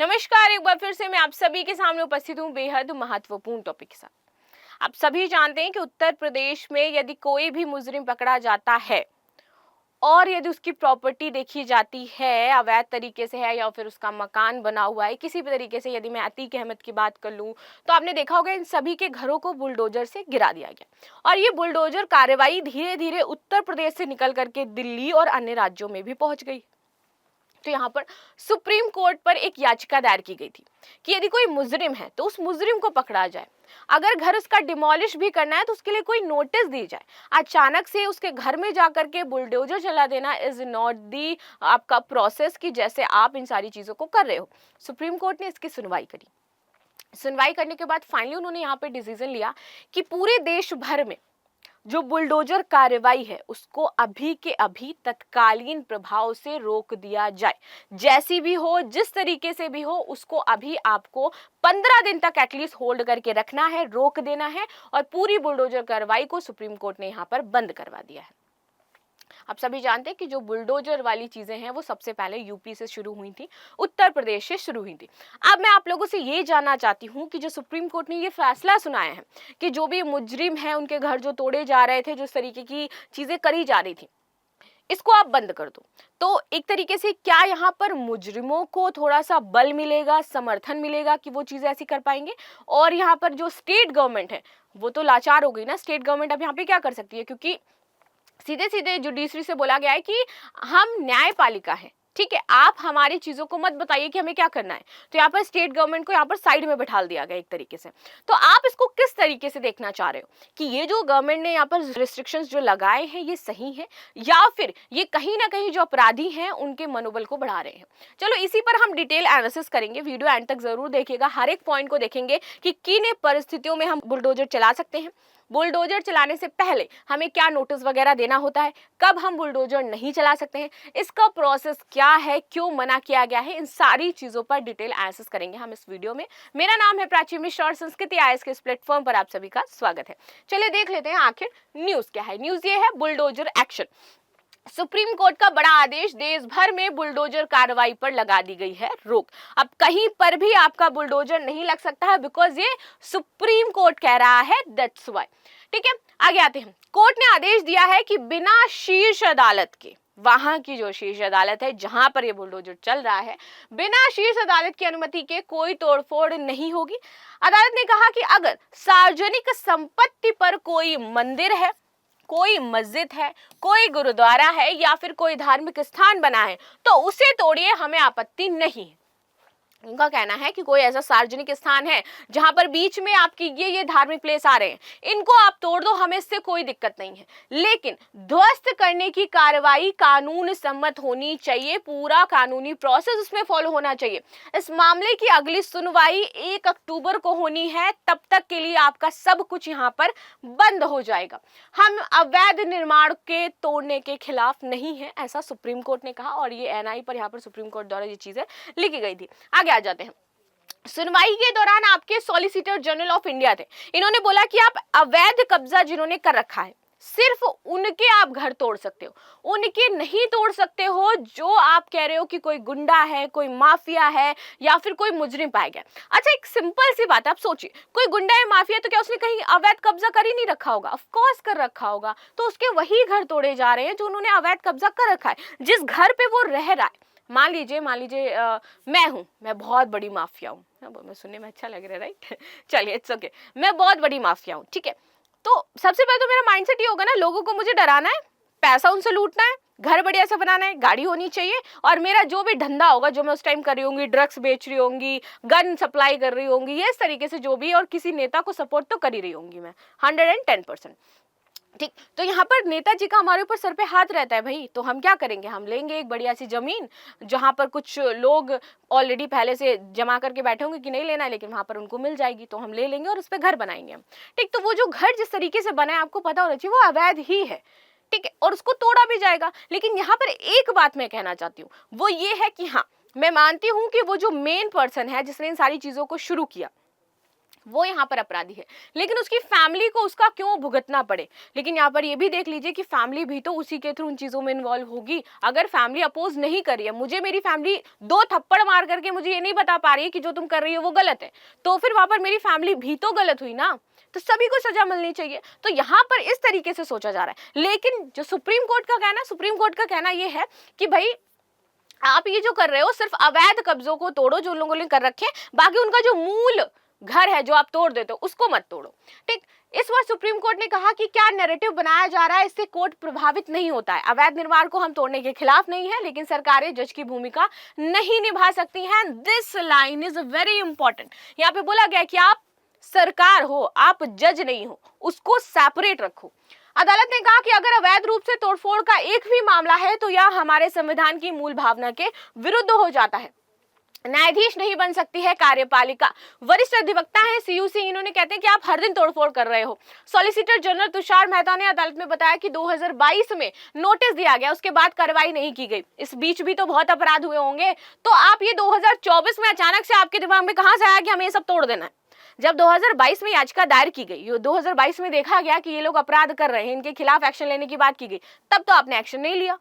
नमस्कार, एक बार फिर से मैं आप सभी के सामने उपस्थित हूँ बेहद महत्वपूर्ण टॉपिक के साथ। आप सभी जानते हैं कि उत्तर प्रदेश में यदि कोई भी मुजरिम पकड़ा जाता है और यदि उसकी प्रॉपर्टी देखी जाती है, अवैध तरीके से है या फिर उसका मकान बना हुआ है किसी भी तरीके से, यदि मैं अतीक अहमद की बात कर लूँ तो आपने देखा होगा इन सभी के घरों को बुलडोजर से गिरा दिया गया। और ये बुलडोजर कार्रवाई धीरे धीरे उत्तर प्रदेश से निकल करके दिल्ली और अन्य राज्यों में भी पहुंच गई। तो यहाँ पर सुप्रीम कोर्ट पर एक याचिका दायर की गई थी कि यदि कोई मुजरिम है तो उस मुजरिम को पकड़ा जाए। अगर घर उसका डिमोलिश भी करना है तो उसके लिए कोई नोटिस दी जाए। अचानक से उसके घर में जाकर के बुलडोजर चला देना इज नॉट दी आपका प्रोसेस कि जैसे आप इन सारी चीजों को कर रहे हो। सुप्रीम कोर्ट ने इसकी सुनवाई करी। सुनवाई करने के बाद फाइनली उन्होंने यहाँ पे डिसीजन लिया कि पूरे देश भर में जो बुलडोजर कार्रवाई है उसको अभी के अभी तत्कालीन प्रभाव से रोक दिया जाए। जैसी भी हो, जिस तरीके से भी हो, उसको अभी आपको 15 दिन तक एटलीस्ट होल्ड करके रखना है, रोक देना है। और पूरी बुलडोजर कार्रवाई को सुप्रीम कोर्ट ने यहाँ पर बंद करवा दिया है। आप सभी जानते हैं कि जो बुलडोजर वाली चीजें हैं वो सबसे पहले यूपी से शुरू हुई थी, उत्तर प्रदेश से शुरू हुई थी। अब मैं आप लोगों से ये जानना चाहती हूँ कि जो सुप्रीम कोर्ट ने ये फैसला सुनाया है कि जो भी मुजरिम है उनके घर जो तोड़े जा रहे थे, जो इस तरीके की चीजें करी जा रही थी, इसको आप बंद कर दो। तो एक तरीके से क्या यहाँ पर मुजरिमों को थोड़ा सा बल मिलेगा, समर्थन मिलेगा कि वो चीजें ऐसी कर पाएंगे। और यहाँ पर जो स्टेट गवर्नमेंट है वो तो लाचार हो गई ना। स्टेट गवर्नमेंट अब यहाँ पे क्या कर सकती है, क्योंकि सीधे सीधे जुडिशरी से बोला गया है कि हम न्यायपालिका हैं, ठीक है, आप हमारी चीजों को मत बताइए कि हमें क्या करना है। तो यहाँ पर स्टेट गवर्नमेंट को यहाँ पर साइड में बैठा दिया गया एक तरीके से। तो आप इसको किस तरीके से देखना चाह रहे हो कि ये जो गवर्नमेंट ने यहाँ पर रिस्ट्रिक्शंस जो लगाए हैं ये सही है या फिर ये कहीं ना कहीं जो अपराधी हैं उनके मनोबल को बढ़ा रहे हैं। चलो इसी पर हम डिटेल एनालिसिस करेंगे। वीडियो एंड तक जरूर देखिएगा, हर एक पॉइंट को देखेंगे कि किन परिस्थितियों में हम बुलडोजर चला सकते हैं, बुलडोजर चलाने से पहले हमें क्या नोटिस वगैरह देना होता है, कब हम बुलडोजर नहीं चला सकते हैं, इसका प्रोसेस क्या है, क्यों मना किया गया है, इन सारी चीजों पर डिटेल एनालिसिस करेंगे हम इस वीडियो में। मेरा नाम है प्राची मिश्रा और संस्कृति आईएएस के इस प्लेटफॉर्म पर आप सभी का स्वागत है। चलिए देख लेते हैं आखिर न्यूज क्या है। न्यूज ये है, बुलडोजर एक्शन। सुप्रीम कोर्ट का बड़ा आदेश, देश भर में बुलडोजर कार्रवाई पर लगा दी गई है रोक। अब कहीं पर भी आपका बुलडोजर नहीं लग सकता है, बिकॉज ये सुप्रीम कोर्ट कह रहा है, दैट्स व्हाई। ठीक है, आगे आते हैं। कोर्ट ने आदेश दिया है कि बिना शीर्ष अदालत के, वहां की जो शीर्ष अदालत है जहां पर ये बुलडोजर चल रहा है, बिना शीर्ष अदालत की अनुमति के कोई तोड़फोड़ नहीं होगी। अदालत ने कहा कि अगर सार्वजनिक संपत्ति पर कोई मंदिर है, कोई मस्जिद है, कोई गुरुद्वारा है या फिर कोई धार्मिक स्थान बना है तो उसे तोड़िए, हमें आपत्ति नहीं है। उनका कहना है कि कोई ऐसा सार्वजनिक स्थान है जहां पर बीच में आपकी ये धार्मिक प्लेस आ रहे हैं, इनको आप तोड़ दो, हमें इससे कोई दिक्कत नहीं है, लेकिन ध्वस्त करने की कार्रवाई कानून सम्मत होनी चाहिए, पूरा कानूनी प्रोसेस उसमें फॉलो होना चाहिए। इस मामले की अगली सुनवाई 1 अक्टूबर को होनी है, तब तक के लिए आपका सब कुछ यहाँ पर बंद हो जाएगा। हम अवैध निर्माण के तोड़ने के खिलाफ नहीं है, ऐसा सुप्रीम कोर्ट ने कहा। और ये एनआई पर यहाँ पर सुप्रीम कोर्ट द्वारा ये चीजें लिखी गई थी। आगे आ जाते हैं। सुनवाई के दौरान आपके सॉलिसिटर जनरल ऑफ इंडिया थे, इन्होंने बोला कि आप अवैध कब्जा जिन्होंने कर रखा है सिर्फ उनके आप घर तोड़ सकते हो, उनके नहीं तोड़ सकते हो जो आप कह रहे हो कि कोई गुंडा है, कोई माफिया है या फिर कोई मुजरिम पाया गया। अच्छा, एक सिंपल सी बात है, आप सोचिए, कोई गुंडा है, माफिया, तो क्या उसने कहीं अवैध कब्जा कर ही नहीं रखा होगा? ऑफ कोर्स कर रखा होगा। तो उसके वही घर तोड़े जा रहे हैं जो उन्होंने अवैध कब्जा कर रखा है, जिस घर पे वो रह रहा है। मान लीजिए मैं बहुत बड़ी माफिया हूँ, मैं सुनने में अच्छा लग रहा है, राइट? चलिए, इट्स ओके, मैं बहुत बड़ी माफिया हूँ, ठीक है। तो सबसे पहले तो मेरा माइंडसेट ये होगा ना, लोगों को मुझे डराना है, पैसा उनसे लूटना है, घर बढ़िया से बनाना है, गाड़ी होनी चाहिए, और मेरा जो भी धंधा होगा, जो मैं उस टाइम कर रही होंगी, ड्रग्स बेच रही होंगी, गन सप्लाई कर रही होंगी, ये इस तरीके से जो भी, और किसी नेता को सपोर्ट तो कर ही रही होंगी मैं 110%। ठीक, तो यहाँ पर नेताजी का हमारे ऊपर सर पे हाथ रहता है भाई, तो हम क्या करेंगे, हम लेंगे एक बढ़िया सी जमीन जहाँ पर कुछ लोग ऑलरेडी पहले से जमा करके बैठे होंगे कि नहीं लेना है, लेकिन वहां पर उनको मिल जाएगी, तो हम ले लेंगे और उस पर घर बनाएंगे हम। ठीक, तो वो जो घर जिस तरीके से बना है आपको पता होना चाहिए वो अवैध ही है, ठीक है, और उसको तोड़ा भी जाएगा। लेकिन यहाँ पर एक बात मैं कहना चाहती हूँ, वो ये है कि हाँ, मैं मानती हूँ कि वो जो मेन पर्सन है जिसने इन सारी चीजों को शुरू किया, वो यहाँ पर अपराधी है, लेकिन उसकी फैमिली को उसका क्यों भुगतना पड़े। लेकिन यहाँ पर ये भी देख लीजिए कि फैमिली भी तो उसी के थ्रू उन चीजों में इन्वॉल्व होगी। अगर फैमिली अपोज नहीं कर रही है, मुझे मेरी फैमिली 2 थप्पड़ मार करके मुझे ये नहीं बता पा रही है कि जो तुम कर रही हो वो गलत है, तो फिर वहां पर मेरी फैमिली भी तो गलत हुई ना, तो सभी को सजा मिलनी चाहिए। तो यहाँ पर इस तरीके से सोचा जा रहा है। लेकिन जो सुप्रीम कोर्ट का कहना है, सुप्रीम कोर्ट का कहना यह है कि भाई आप ये जो कर रहे हो सिर्फ अवैध कब्जों को तोड़ो जो लोगों ने कर रखे, बाकी उनका जो मूल घर है जो आप तोड़ देते हो उसको मत तोड़ो। ठीक, इस बार सुप्रीम कोर्ट ने कहा कि क्या नैरेटिव बनाया जा रहा है इससे कोर्ट प्रभावित नहीं होता है। अवैध निर्माण को हम तोड़ने के खिलाफ नहीं है, लेकिन सरकारें जज की भूमिका नहीं निभा सकती हैं। This line is very important. यहाँ पे बोला गया कि आप सरकार हो, आप जज नहीं हो, उसको सेपरेट रखो। अदालत ने कहा कि अगर अवैध रूप से तोड़फोड़ का एक भी मामला है तो यह हमारे संविधान की मूल भावना के विरुद्ध हो जाता है। न्यायाधीश नहीं बन सकती है कार्यपालिका। वरिष्ठ अधिवक्ता है सीयूसी, इन्होंने कहते हैं कि आप हर दिन तोड़फोड़ कर रहे हो। सॉलिसिटर जनरल तुषार मेहता ने अदालत में बताया कि 2022 में नोटिस दिया गया, उसके बाद कार्रवाई नहीं की गई। इस बीच भी तो बहुत अपराध हुए होंगे, तो आप ये 2024 में अचानक से आपके दिमाग में कहां से आया कि हमें ये सब तोड़ देना है। जब 2022 में याचिका दायर की गई, 2022 में देखा गया कि ये लोग अपराध कर रहे हैं, इनके खिलाफ एक्शन लेने की बात की गई, तब तो आपने एक्शन नहीं लिया।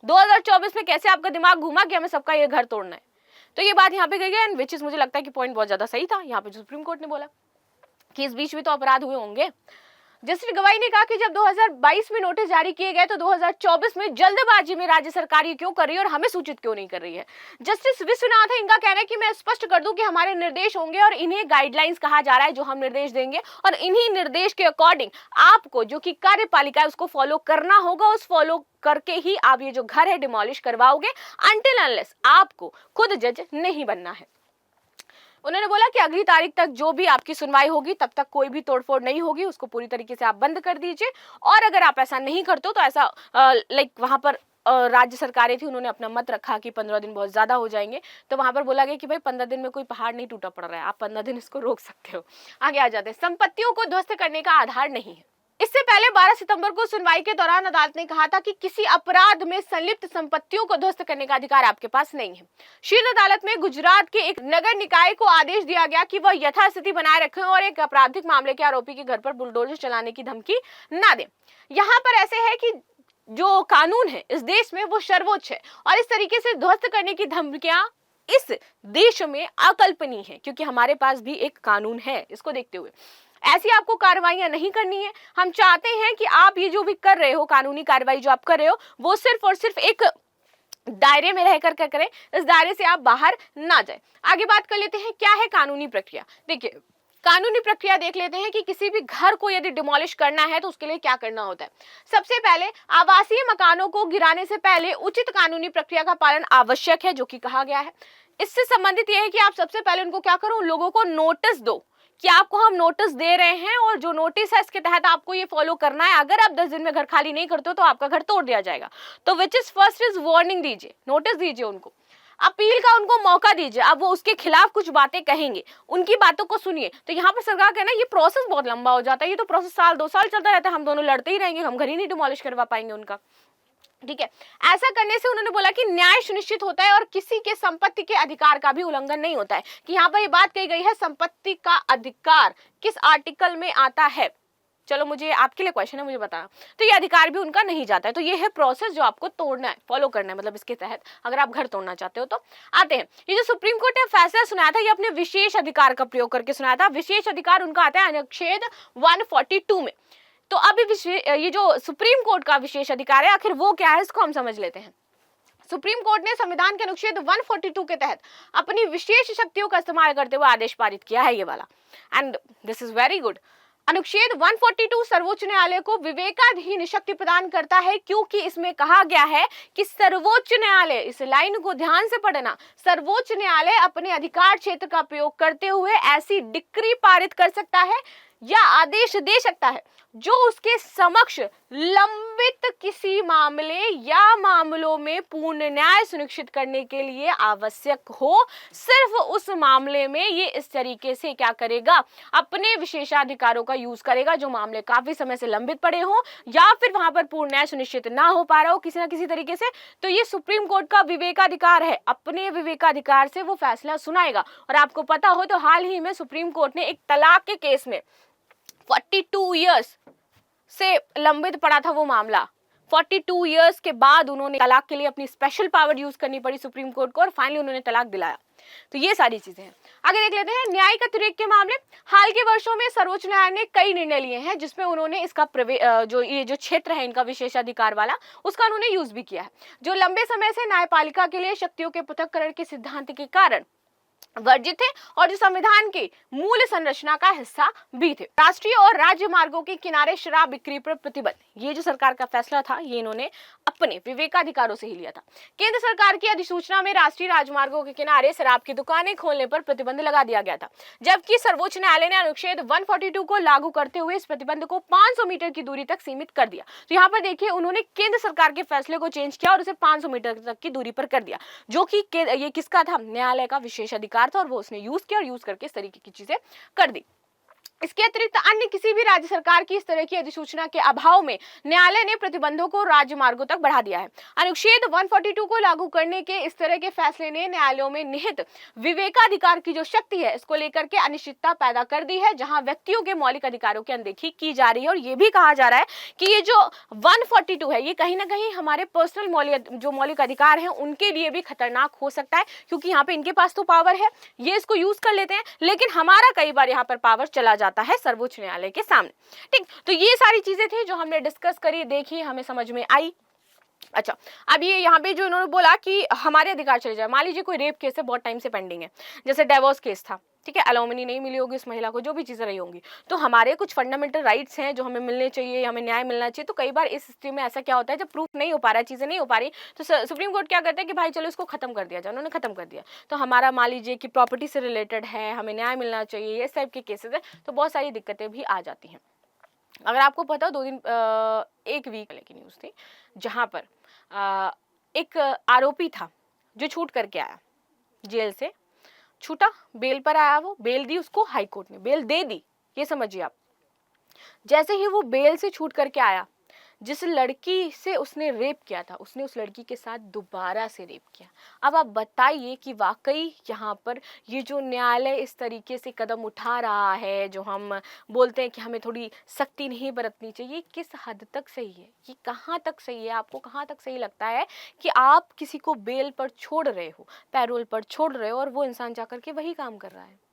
2024 में कैसे आपका दिमाग घूमा कि हमें सबका ये घर तोड़ना है। तो ये बात यहाँ पे गई है, एंड विच इज मुझे लगता है कि पॉइंट बहुत ज्यादा सही था यहाँ पे जो सुप्रीम कोर्ट ने बोला कि इस बीच में तो अपराध हुए होंगे। जस्टिस गवाई ने कहा कि जब 2022 में नोटिस जारी किए गए तो 2024 में जल्दबाजी में राज्य सरकार ये क्यों कर रही है और हमें सूचित क्यों नहीं कर रही है। जस्टिस विश्वनाथ है, इनका कहना है कि मैं स्पष्ट कर दूं कि हमारे निर्देश होंगे और इन्हें गाइडलाइंस कहा जा रहा है जो हम निर्देश देंगे, और इन्हीं निर्देश के अकॉर्डिंग आपको जो कि कार्यपालिका है उसको फॉलो करना होगा। उस फॉलो करके ही आप ये जो घर है डिमोलिश करवाओगे, अनटिल अनलेस आपको खुद जज नहीं बनना है। उन्होंने बोला कि अगली तारीख तक जो भी आपकी सुनवाई होगी तब तक कोई भी तोड़फोड़ नहीं होगी, उसको पूरी तरीके से आप बंद कर दीजिए। और अगर आप ऐसा नहीं करते हो तो ऐसा वहां पर राज्य सरकारें थी, उन्होंने अपना मत रखा कि 15 दिन बहुत ज्यादा हो जाएंगे, तो वहां पर बोला गया कि भाई 15 दिन में कोई पहाड़ नहीं टूटा पड़ रहा है, आप 15 दिन इसको रोक सकते हो। आगे आ जाते हैं, संपत्तियों को ध्वस्त करने का आधार नहीं है। इससे पहले 12 सितंबर को सुनवाई के दौरान अदालत ने कहा था कि किसी अपराध में संलिप्त संपत्तियों को ध्वस्त करने का अधिकार आपके पास नहीं है। शीर्ष अदालत में गुजरात के एक नगर निकाय को आदेश दिया गया कि वह यथास्थिति बनाए रखें और एक आपराधिक मामले के आरोपी के घर पर बुलडोजर चलाने की धमकी न दें। यहाँ पर ऐसे है कि जो कानून है इस देश में वो सर्वोच्च है, और इस तरीके से ध्वस्त करने की धमकियां इस देश में अकल्पनीय है, क्योंकि हमारे पास भी एक कानून है। इसको देखते हुए ऐसी आपको कार्रवाइयां नहीं करनी है। हम चाहते हैं कि आप ये जो भी कर रहे हो, कानूनी कार्रवाई जो आप कर रहे हो, वो सिर्फ और सिर्फ एक दायरे में रहकर कर करें, इस दायरे से आप बाहर ना जाए। आगे बात कर लेते हैं क्या है कानूनी प्रक्रिया। देखिए, कानूनी प्रक्रिया देख लेते हैं कि किसी भी घर को यदि डिमोलिश करना है तो उसके लिए क्या करना होता है। सबसे पहले आवासीय मकानों को गिराने से पहले उचित कानूनी प्रक्रिया का पालन आवश्यक है, जो कि कहा गया है। इससे संबंधित यह है कि आप सबसे पहले उनको क्या करो, उन लोगों को नोटिस दो कि आपको हम नोटिस दे रहे हैं, और जो नोटिस है इसके तहत आपको ये फॉलो करना है। अगर आप 10 दिन में घर खाली नहीं करते हो तो आपका घर तोड़ दिया जाएगा। तो which is first is warning दीजिए, नोटिस दीजिए उनको, अपील का उनको मौका दीजिए। अब वो उसके खिलाफ कुछ बातें कहेंगे, उनकी बातों को सुनिए। तो यहाँ पर सरकार कहना ये प्रोसेस बहुत लंबा हो जाता है, ये तो प्रोसेस साल 2 साल चलता रहता है, हम दोनों लड़ते ही रहेंगे, हम घर ही नहीं डिमोलिश करवा पाएंगे उनका। ठीक है, ऐसा करने से उन्होंने बोला कि न्याय सुनिश्चित होता है और किसी के संपत्ति के अधिकार का भी उल्लंघन नहीं होता है। कि यहाँ पर ये बात कही गई है संपत्ति का अधिकार किस आर्टिकल में आता है, चलो मुझे आपके लिए क्वेश्चन है, मुझे बताना। तो ये अधिकार भी उनका नहीं जाता है। तो ये है प्रोसेस जो आपको तोड़ना है, फॉलो करना है, मतलब इसके तहत अगर आप घर तोड़ना चाहते हो तो। आते हैं, ये जो सुप्रीम कोर्ट ने फैसला सुनाया था ये अपने विशेष अधिकार का प्रयोग करके सुनाया था। विशेष अधिकार उनका आता है अनुच्छेद 142 में। तो अभी ये जो सुप्रीम कोर्ट का विशेष अधिकार है आखिर वो क्या है, इसको हम समझ लेते हैं। सुप्रीम कोर्ट ने संविधान के अनुच्छेद 142 के तहत अपनी विशेष शक्तियों का इस्तेमाल करते हुए आदेश पारित किया है ये वाला, and this is very good. अनुच्छेद 142 सर्वोच्च न्यायालय को विवेकाधीन शक्ति प्रदान करता है, क्योंकि इसमें कहा गया है कि सर्वोच्च न्यायालय, इस लाइन को ध्यान से पढ़ना, सर्वोच्च न्यायालय अपने अधिकार क्षेत्र का प्रयोग करते हुए ऐसी डिक्री पारित कर सकता है या आदेश दे सकता है जो उसके समक्ष लंबित किसी मामले या मामलों में पूर्ण न्याय सुनिश्चित करने के लिए आवश्यक हो, सिर्फ उस मामले में ये इस तरीके से क्या करेगा, अपने विशेषाधिकारों का यूज करेगा, जो मामले काफी समय से लंबित पड़े हो या फिर वहां पर पूर्ण न्याय सुनिश्चित ना हो पा रहा हो किसी ना किसी तरीके से। तो ये सुप्रीम कोर्ट का विवेकाधिकार है, अपने विवेकाधिकार से वो फैसला सुनाएगा। और आपको पता हो तो हाल ही में सुप्रीम कोर्ट ने एक तलाक के केस में 42 इयर्स से लंबित पड़ा था वो मामला। 42 इयर्स के बाद उन्होंने तलाक के लिए अपनी स्पेशल पावर यूज करनी पड़ी सुप्रीम कोर्ट को और फाइनली उन्होंने तलाक दिलाया। तो ये सारी चीजें हैं। आगे देख लेते हैं न्यायिक अतिरेक के मामले। हाल के वर्षों में सर्वोच्च न्यायालय ने कई निर्णय लिए हैं जिसमें उन्होंने इसका जो क्षेत्र है इनका विशेषाधिकार वाला, उसका उन्होंने यूज भी किया है, जो लंबे समय से न्यायपालिका के लिए शक्तियों के पृथक्करण के सिद्धांत के कारण वर्जित थे और जो संविधान की मूल संरचना का हिस्सा भी थे। राष्ट्रीय और राज्य मार्गों के किनारे शराब बिक्री पर प्रतिबंध, ये जो सरकार का फैसला था ये इन्होंने अपने विवेकाधिकारों से ही लिया था। केंद्र सरकार की अधिसूचना में राष्ट्रीय राजमार्गों के किनारे शराब की दुकानें खोलने पर प्रतिबंध लगा दिया गया था, जबकि सर्वोच्च न्यायालय ने अनुच्छेद 142 को लागू करते हुए इस प्रतिबंध को 500 मीटर की दूरी तक सीमित कर दिया। तो यहाँ पर देखिए उन्होंने केंद्र सरकार के फैसले को चेंज किया और उसे 500 मीटर तक की दूरी पर कर दिया, जो कि ये किसका था, न्यायालय का विशेषाधिकार था और वो उसने यूज किया और यूज करके इस तरीके की चीजें कर दी। इसके अतिरिक्त अन्य किसी भी राज्य सरकार की इस तरह की अधिसूचना के अभाव में न्यायालय ने प्रतिबंधों को राज्य मार्गों तक बढ़ा दिया है। अनुच्छेद 142 को लागू करने के इस तरह के फैसले ने न्यायालयों में निहित विवेकाधिकार की जो शक्ति है इसको लेकर के अनिश्चितता पैदा कर दी है, जहां व्यक्तियों के मौलिक अधिकारों की अनदेखी की जा रही है। और ये भी कहा जा रहा है कि ये जो 142 है ये कहीं ना कहीं हमारे पर्सनल मौलिक अधिकार हैं उनके लिए भी खतरनाक हो सकता है, क्योंकि यहाँ पे इनके पास तो पावर है, ये इसको यूज कर लेते हैं, लेकिन हमारा कई बार यहाँ पर पावर चला जाता है सर्वोच्च न्यायालय के सामने। ठीक, तो ये सारी चीजें थी जो हमने डिस्कस करी, देखी, हमें समझ में आई। अच्छा, अब ये यहाँ पे जो इन्होंने बोला कि हमारे अधिकार चले जाए, मान लीजिए कोई रेप केस है बहुत टाइम से पेंडिंग है, जैसे डिवोर्स केस था, ठीक है, एलिमनी नहीं मिली होगी उस महिला को, जो भी चीजें रही होंगी, तो हमारे कुछ फंडामेंटल राइट्स हैं जो हमें मिलने चाहिए, हमें न्याय मिलना चाहिए। तो कई बार इस स्थिति में ऐसा क्या होता है, जब प्रूफ नहीं हो पा रहा है, चीजें नहीं हो पा रही, तो सुप्रीम कोर्ट क्या करता है कि भाई चलो इसको खत्म कर दिया जाए, उन्होंने खत्म कर दिया। तो हमारा मान लीजिए कि प्रॉपर्टी से रिलेटेड है, हमें न्याय मिलना चाहिए, इस टाइप के केसेस है, तो बहुत सारी दिक्कतें भी आ जाती हैं। अगर आपको पता हो 2 दिन एक वीक पहले की न्यूज़ थी जहां पर एक आरोपी था जो छूट करके आया, जेल से छूटा, बेल पर आया, वो बेल दी उसको, हाई कोर्ट ने बेल दे दी, ये समझिए आप। जैसे ही वो बेल से छूट करके आया, जिस लड़की से उसने रेप किया था उसने उस लड़की के साथ दोबारा से रेप किया। अब आप बताइए कि वाकई यहाँ पर ये जो न्यायालय इस तरीके से कदम उठा रहा है, जो हम बोलते हैं कि हमें थोड़ी सख्ती नहीं बरतनी चाहिए, किस हद तक सही है, ये कहाँ तक सही है, आपको कहाँ तक सही लगता है कि आप किसी को बेल पर छोड़ रहे हो, पैरोल पर छोड़ रहे हो और वो इंसान जाकर के वही काम कर रहा है।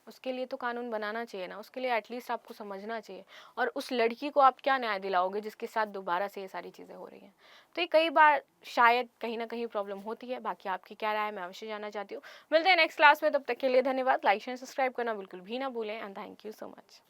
उसके लिए तो कानून बनाना चाहिए ना, उसके लिए एटलीस्ट आपको समझना चाहिए। और उस लड़की को आप क्या न्याय दिलाओगे जिसके साथ दोबारा से ये सारी चीज़ें हो रही हैं। तो ये कई बार शायद कहीं ना कहीं प्रॉब्लम होती है। बाकी आपकी क्या राय है मैं अवश्य जानना चाहती हूँ। मिलते हैं नेक्स्ट क्लास में, तब तक के लिए धन्यवाद। लाइक शेयर सब्सक्राइब करना बिल्कुल भी ना भूलें and thank you so much.